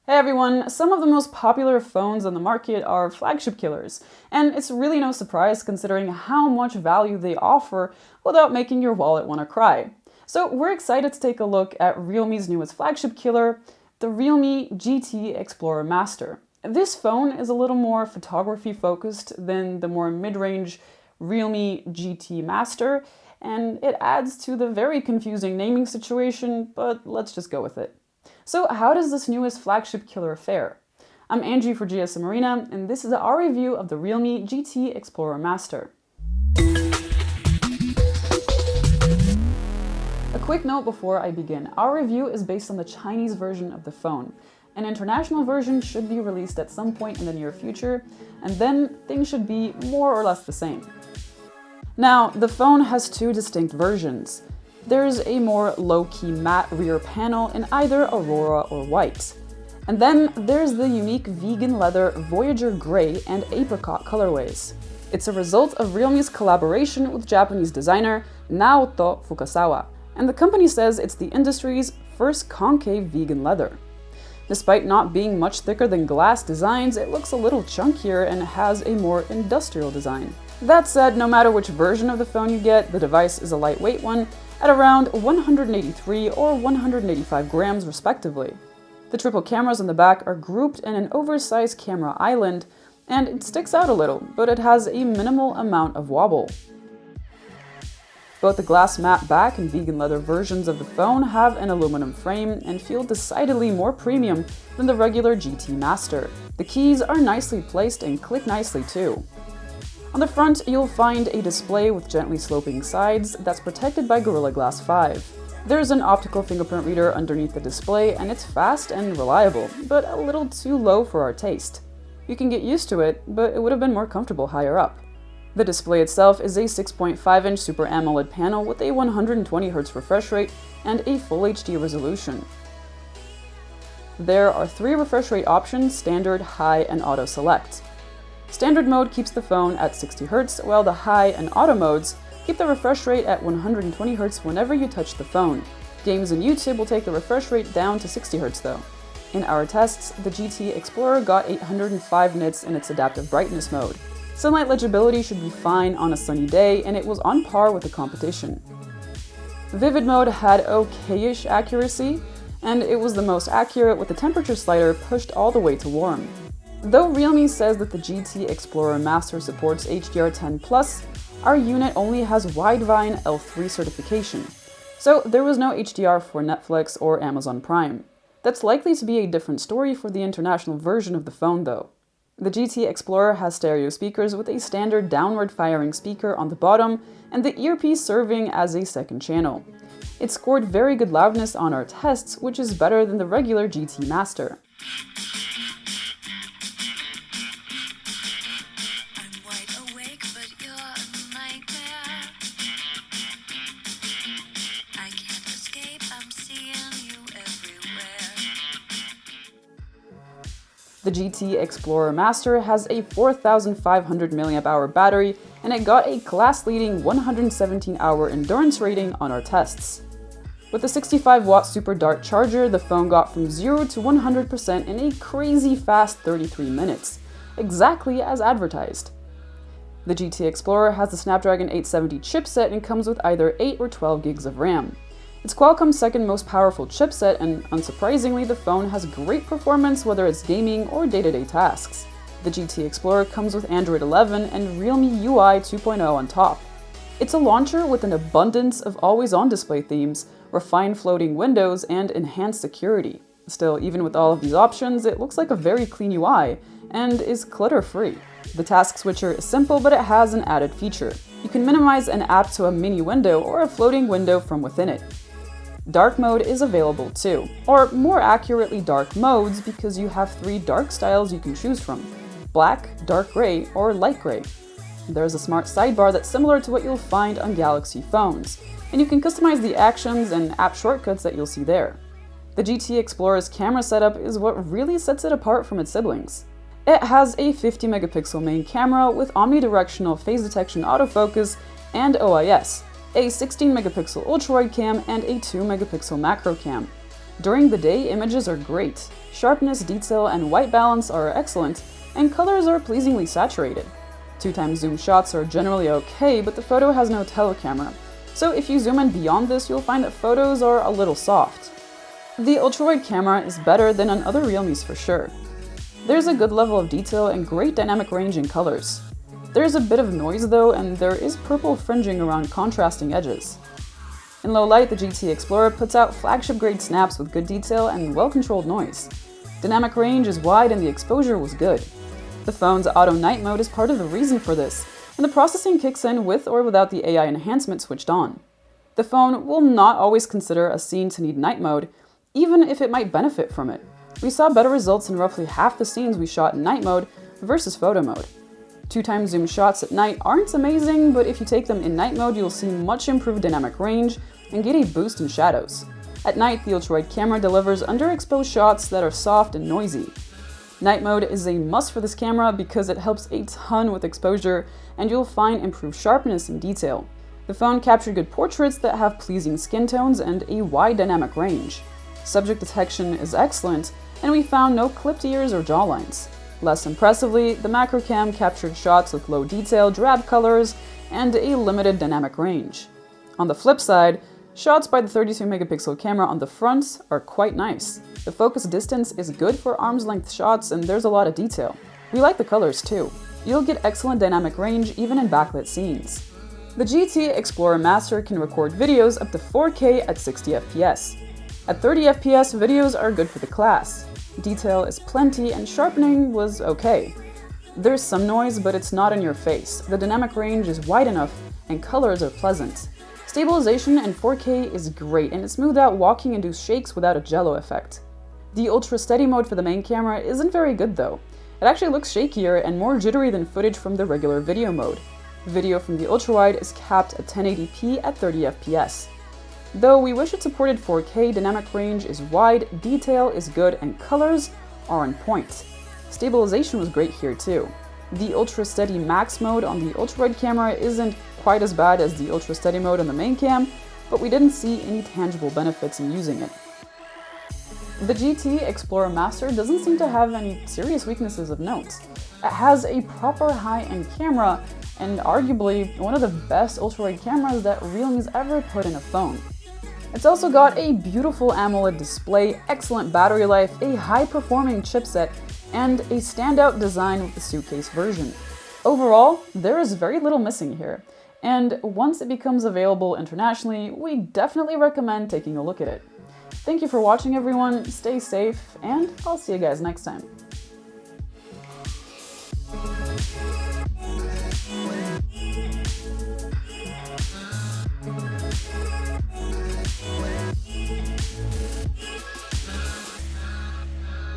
Hey everyone, some of the most popular phones on the market are flagship killers, and it's really no surprise considering how much value they offer without making your wallet want to cry. So we're excited to take a look at Realme's newest flagship killer, the Realme GT Explorer Master. This phone is a little more photography focused than the more mid-range Realme GT Master, and it adds to the very confusing naming situation, but let's just go with it. So how does this newest flagship killer fare? I'm Angie for GSM Arena, and this is our review of the Realme GT Explorer Master. A quick note before I begin. Our review is based on the Chinese version of the phone. An international version should be released at some point in the near future, and then things should be more or less the same. Now, the phone has two distinct versions. There's a more low-key matte rear panel in either Aurora or white. And then there's the unique vegan leather Voyager Grey and Apricot colorways. It's a result of Realme's collaboration with Japanese designer Naoto Fukasawa, and the company says it's the industry's first concave vegan leather. Despite not being much thicker than glass designs, it looks a little chunkier and has a more industrial design. That said, no matter which version of the phone you get, the device is a lightweight one, at around 183 or 185 grams respectively. The triple cameras on the back are grouped in an oversized camera island, and it sticks out a little, but it has a minimal amount of wobble. Both the glass matte back and vegan leather versions of the phone have an aluminum frame and feel decidedly more premium than the regular GT Master. The keys are nicely placed and click nicely too. On the front, you'll find a display with gently sloping sides that's protected by Gorilla Glass 5. There's an optical fingerprint reader underneath the display, and it's fast and reliable, but a little too low for our taste. You can get used to it, but it would have been more comfortable higher up. The display itself is a 6.5-inch Super AMOLED panel with a 120Hz refresh rate and a Full HD resolution. There are 3 refresh rate options: Standard, High, and Auto Select. Standard mode keeps the phone at 60 Hz, while the High and Auto modes keep the refresh rate at 120 Hz whenever you touch the phone. Games and YouTube will take the refresh rate down to 60 Hz though. In our tests, the GT Explorer got 805 nits in its adaptive brightness mode. Sunlight legibility should be fine on a sunny day, and it was on par with the competition. Vivid mode had okay-ish accuracy, and it was the most accurate with the temperature slider pushed all the way to warm. Though Realme says that the GT Explorer Master supports HDR10+, our unit only has Widevine L3 certification, so there was no HDR for Netflix or Amazon Prime. That's likely to be a different story for the international version of the phone though. The GT Explorer has stereo speakers with a standard downward-firing speaker on the bottom and the earpiece serving as a second channel. It scored very good loudness on our tests, which is better than the regular GT Master. The GT Explorer Master has a 4,500 mAh battery, and it got a class-leading 117-hour endurance rating on our tests. With a 65-watt super dart charger, the phone got from 0 to 100% in a crazy fast 33 minutes, exactly as advertised. The GT Explorer has the Snapdragon 870 chipset and comes with either 8 or 12 gigs of RAM. It's Qualcomm's second most powerful chipset, and unsurprisingly, the phone has great performance whether it's gaming or day-to-day tasks. The GT Explorer comes with Android 11 and Realme UI 2.0 on top. It's a launcher with an abundance of always-on display themes, refined floating windows, and enhanced security. Still, even with all of these options, it looks like a very clean UI, and is clutter-free. The task switcher is simple, but it has an added feature. You can minimize an app to a mini window or a floating window from within it. Dark mode is available too, or more accurately dark modes, because you have 3 dark styles you can choose from: black, dark gray, or light gray. There's a smart sidebar that's similar to what you'll find on Galaxy phones, and you can customize the actions and app shortcuts that you'll see there. The GT Explorer's camera setup is what really sets it apart from its siblings. It has a 50-megapixel main camera with omnidirectional phase detection autofocus and OIS, a 16-megapixel ultra-wide cam, and a 2-megapixel macro cam. During the day, images are great. Sharpness, detail, and white balance are excellent, and colors are pleasingly saturated. 2x zoom shots are generally okay, but the photo has no telecamera, so if you zoom in beyond this, you'll find that photos are a little soft. The ultra-wide camera is better than on other Realmes for sure. There's a good level of detail and great dynamic range in colors. There's a bit of noise though, and there is purple fringing around contrasting edges. In low light, the GT Explorer puts out flagship-grade snaps with good detail and well-controlled noise. Dynamic range is wide and the exposure was good. The phone's auto night mode is part of the reason for this, and the processing kicks in with or without the AI enhancement switched on. The phone will not always consider a scene to need night mode, even if it might benefit from it. We saw better results in roughly half the scenes we shot in night mode versus photo mode. 2x zoom shots at night aren't amazing, but if you take them in night mode, you'll see much improved dynamic range and get a boost in shadows. At night, the ultra-wide camera delivers underexposed shots that are soft and noisy. Night mode is a must for this camera because it helps a ton with exposure, and you'll find improved sharpness and detail. The phone captured good portraits that have pleasing skin tones and a wide dynamic range. Subject detection is excellent, and we found no clipped ears or jawlines. Less impressively, the macro cam captured shots with low detail, drab colors, and a limited dynamic range. On the flip side, shots by the 32-megapixel camera on the front are quite nice. The focus distance is good for arm's-length shots, and there's a lot of detail. We like the colors too. You'll get excellent dynamic range even in backlit scenes. The GT Explorer Master can record videos up to 4K at 60 FPS. At 30 FPS, videos are good for the class. Detail is plenty and sharpening was okay. There's some noise, but it's not in your face. The dynamic range is wide enough and colors are pleasant. Stabilization in 4K is great and it smoothed out walking-induced shakes without a jello effect. The ultra steady mode for the main camera isn't very good though. It actually looks shakier and more jittery than footage from the regular video mode. Video from the ultra-wide is capped at 1080p at 30 FPS. Though we wish it supported 4K, dynamic range is wide, detail is good, and colors are on point. Stabilization was great here too. The ultra steady max mode on the ultra-wide camera isn't quite as bad as the ultra steady mode on the main cam, but we didn't see any tangible benefits in using it. The GT Explorer Master doesn't seem to have any serious weaknesses of note. It has a proper high-end camera and arguably one of the best ultra-wide cameras that Realme's ever put in a phone. It's also got a beautiful AMOLED display, excellent battery life, a high-performing chipset, and a standout design with the suitcase version. Overall, there is very little missing here, and once it becomes available internationally, we definitely recommend taking a look at it. Thank you for watching everyone, stay safe, and I'll see you guys next time.